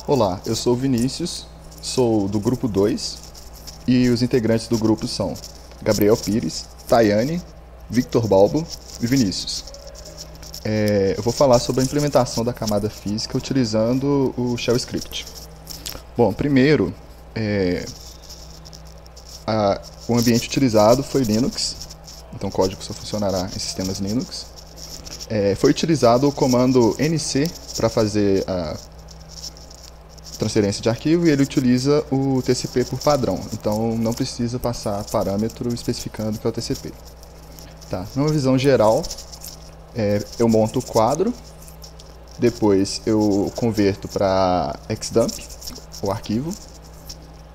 Olá, eu sou o Vinícius, sou do grupo 2 e os integrantes do grupo são Gabriel Pires, Tayane, Victor Balbo e Vinícius. Eu vou falar sobre a implementação da camada física utilizando o Shell Script. Bom, primeiro, o ambiente utilizado foi Linux, então o código só funcionará em sistemas Linux. Foi utilizado o comando nc para fazer a transferência de arquivo e ele utiliza o TCP por padrão, então não precisa passar parâmetro especificando que é o TCP. Tá. Numa visão geral, eu monto o quadro, depois eu converto para xdump, o arquivo,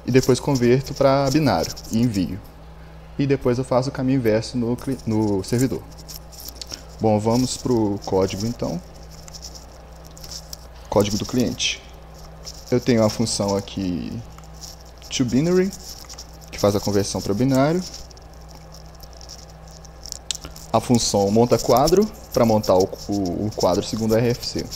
e depois converto para binário e envio. E depois eu faço o caminho inverso no servidor. Bom, vamos para o código então. Código do cliente. Eu tenho a função aqui toBinary, que faz a conversão para binário. A função montaQuadro, para montar o quadro segundo a RFC.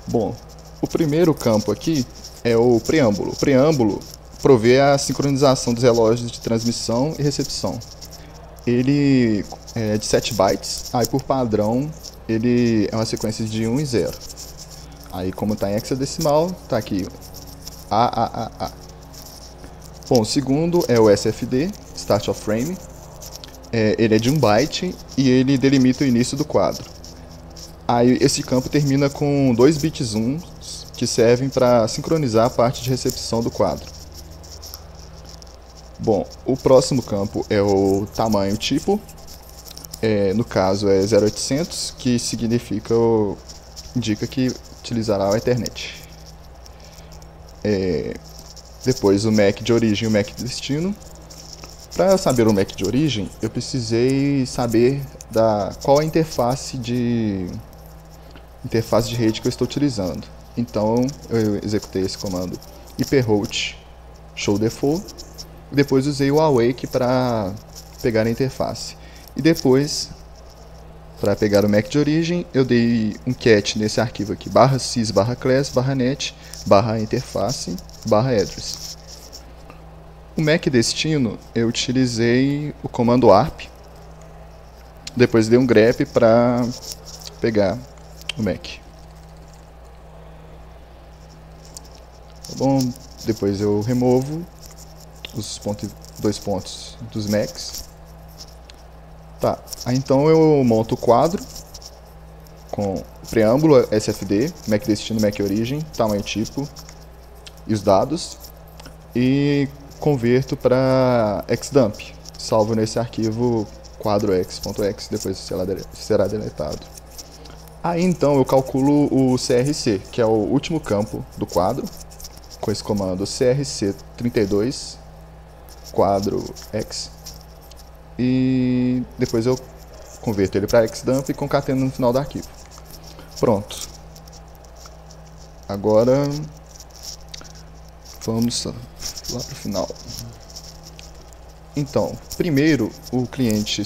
Bom, o primeiro campo aqui é o preâmbulo. O preâmbulo provê a sincronização dos relógios de transmissão e recepção. Ele é de 7 bytes, aí por padrão ele é uma sequência de 1 e 0. Aí como está em hexadecimal, está aqui A. Bom, o segundo é o SFD, Start of Frame. Ele é de 1 byte e ele delimita o início do quadro. Aí esse campo termina com 2 bits 1 que servem para sincronizar a parte de recepção do quadro. Bom, o próximo campo é o tamanho tipo, no caso é 0800, que indica que utilizará a Ethernet. Depois o MAC de origem e o MAC de destino. Para saber o MAC de origem, eu precisei saber qual a interface de rede que eu estou utilizando. Então eu executei esse comando iprout show default. Depois usei o awake para pegar a interface. E depois, para pegar o MAC de origem, eu dei um cat nesse arquivo aqui, /sys /class /net /interface /address. O MAC destino, eu utilizei o comando arp. Depois dei um grep para pegar o MAC. Tá bom? Depois eu removo os dois pontos dos MACs. Tá, aí então eu monto o quadro com o preâmbulo SFD, MAC destino, MAC origem, tamanho tipo e os dados, e converto para xdump, salvo nesse arquivo quadrox.x, depois será deletado. Aí então eu calculo o CRC, que é o último campo do quadro, com esse comando crc32 quadro x, e depois eu converto ele para xdump e concateno no final do arquivo. Pronto. Agora vamos lá para o final. Então, primeiro o cliente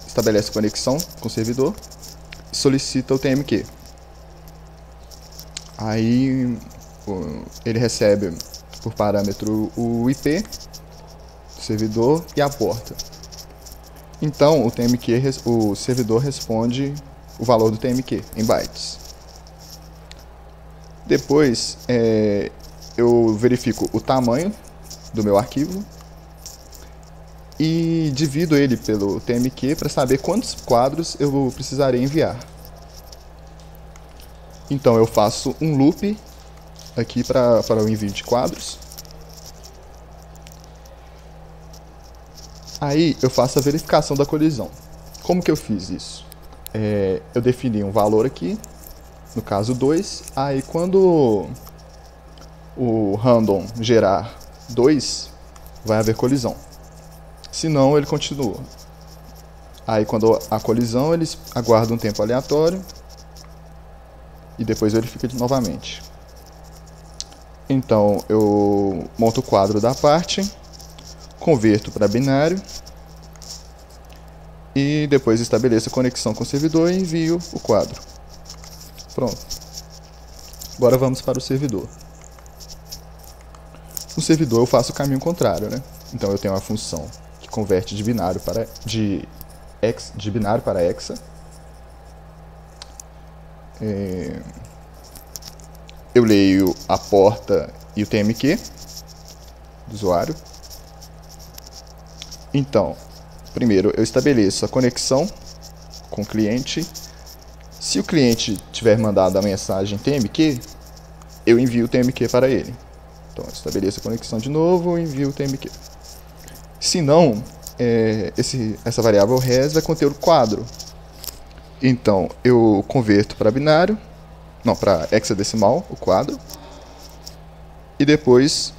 estabelece conexão com o servidor e solicita o TMQ. Aí ele recebe por parâmetro o IP do servidor e a porta. Então o servidor responde o valor do TMQ em bytes. Depois eu verifico o tamanho do meu arquivo e divido ele pelo TMQ para saber quantos quadros eu precisarei enviar. Então eu faço um loop aqui para o envio de quadros. Aí eu faço a verificação da colisão. Como que eu fiz isso? Eu defini um valor aqui, no caso 2. Aí quando o random gerar 2, vai haver colisão. Senão ele continua. Aí quando há colisão, eles aguardam um tempo aleatório e depois verifica novamente. Então eu monto o quadro da parte, converto para binário e depois estabeleço a conexão com o servidor e envio o quadro. Pronto. Agora vamos para o servidor. No servidor eu faço o caminho contrário, né? Então eu tenho uma função que converte de binário para hexa. Eu leio a porta e o TMQ do usuário. Então, primeiro eu estabeleço a conexão com o cliente. Se o cliente tiver mandado a mensagem TMQ, eu envio o TMQ para ele. Então, eu estabeleço a conexão de novo e envio o TMQ. Se não, essa variável res vai conter o quadro. Então, eu converto para binário, não, para hexadecimal, o quadro. E depois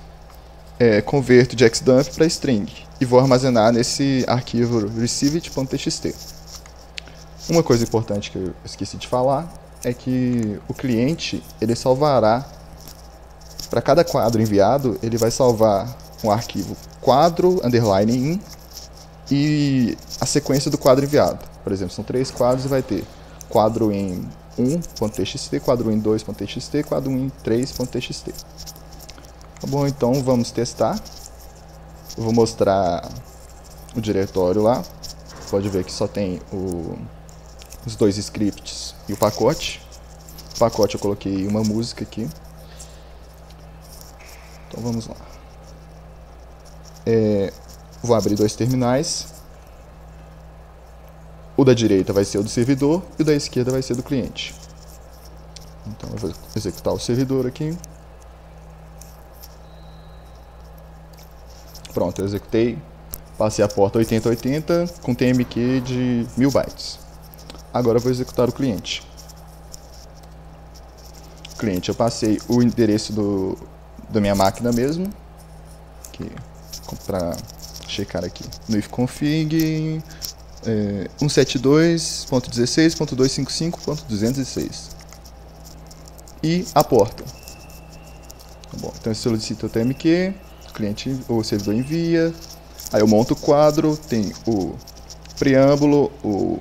converto de xdump para string. E vou armazenar nesse arquivo receive.txt. Uma coisa importante que eu esqueci de falar é que o cliente ele salvará, para cada quadro enviado, ele vai salvar um arquivo quadro _in e a sequência do quadro enviado. Por exemplo, são 3 quadros e vai ter quadro em 1.txt, quadro em 2.txt, quadro em 3.txt. Tá bom, então vamos testar. Eu vou mostrar o diretório lá. Pode ver que só tem os 2 scripts e o pacote. No pacote eu coloquei uma música aqui. Então vamos lá. Vou abrir 2 terminais. O da direita vai ser o do servidor e o da esquerda vai ser do cliente. Então eu vou executar o servidor aqui. Pronto, eu executei. Passei a porta 8080 com TMQ de 1000 bytes. Agora eu vou executar o cliente. Cliente, eu passei o endereço da minha máquina mesmo, para checar aqui no ifconfig 172.16.255.206 e a porta. Tá bom, então eu solicito o TMQ, o servidor envia, aí eu monto o quadro, tem o preâmbulo, o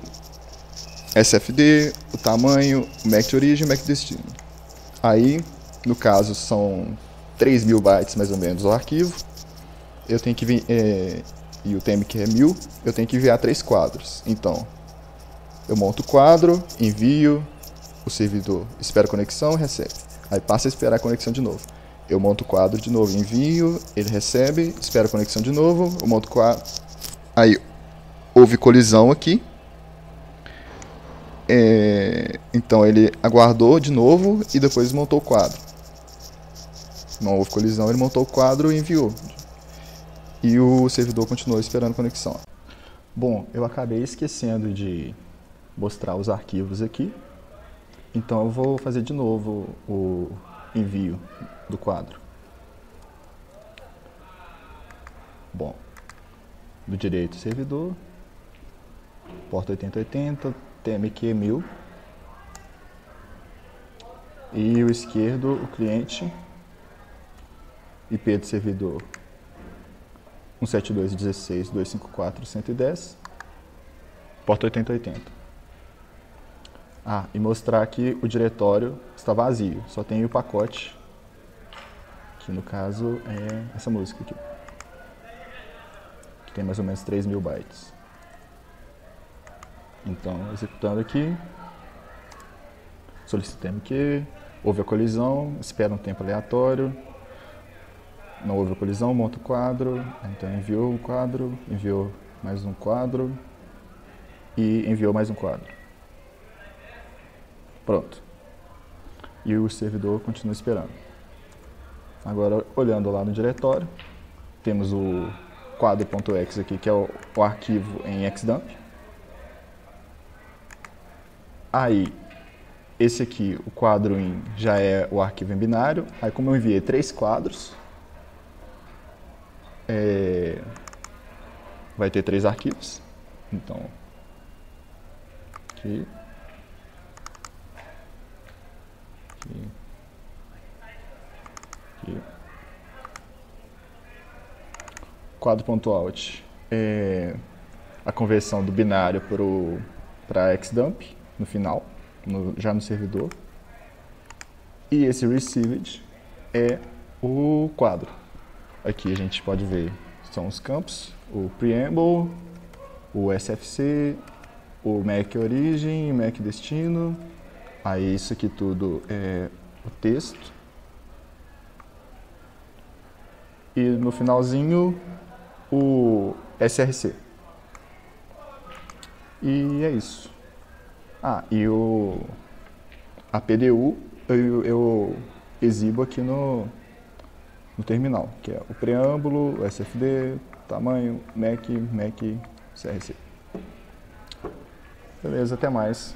SFD, o tamanho, o MAC de origem e o MAC de destino. Aí, no caso, são 3.000 bytes mais ou menos o arquivo. Eu tenho que e o TMQ é 1000, eu tenho que enviar 3 quadros. Então, eu monto o quadro, envio, o servidor espera a conexão e recebe. Aí passa a esperar a conexão de novo. Eu monto o quadro de novo, envio, ele recebe, espera a conexão de novo, eu monto o quadro. Aí houve colisão aqui. Então ele aguardou de novo e depois montou o quadro. Não houve colisão, ele montou o quadro e enviou. E o servidor continuou esperando conexão. Bom, eu acabei esquecendo de mostrar os arquivos aqui. Então eu vou fazer de novo o envio do quadro. Bom, do direito servidor, porta 8080, TMQ 1000. E o esquerdo, o cliente, IP do servidor 172.16.254.110, porta 8080. E mostrar que o diretório está vazio, só tem o pacote, que no caso é essa música aqui, que tem mais ou menos 3.000 bytes. Então, executando aqui, solicitamos que houve a colisão, espera um tempo aleatório, não houve a colisão, monta o quadro, então enviou um quadro, enviou mais um quadro e enviou mais um quadro. Pronto. E o servidor continua esperando. Agora, olhando lá no diretório, temos o quadro.exe aqui, que é o arquivo em xdump. Aí, esse aqui, o quadro in, já é o arquivo em binário. Aí, como eu enviei 3 quadros, vai ter 3 arquivos. Então, aqui, aqui. Quadro.out é a conversão do binário para xdump no final, já no servidor. E esse received é o quadro. Aqui a gente pode ver, são os campos, o preamble, o SFC, o MAC origem, o MAC destino. Aí isso aqui tudo é o texto. E no finalzinho, o SRC. E é isso. E a PDU eu exibo aqui no terminal, que é o preâmbulo, o SFD, tamanho, MAC, CRC. Beleza, até mais.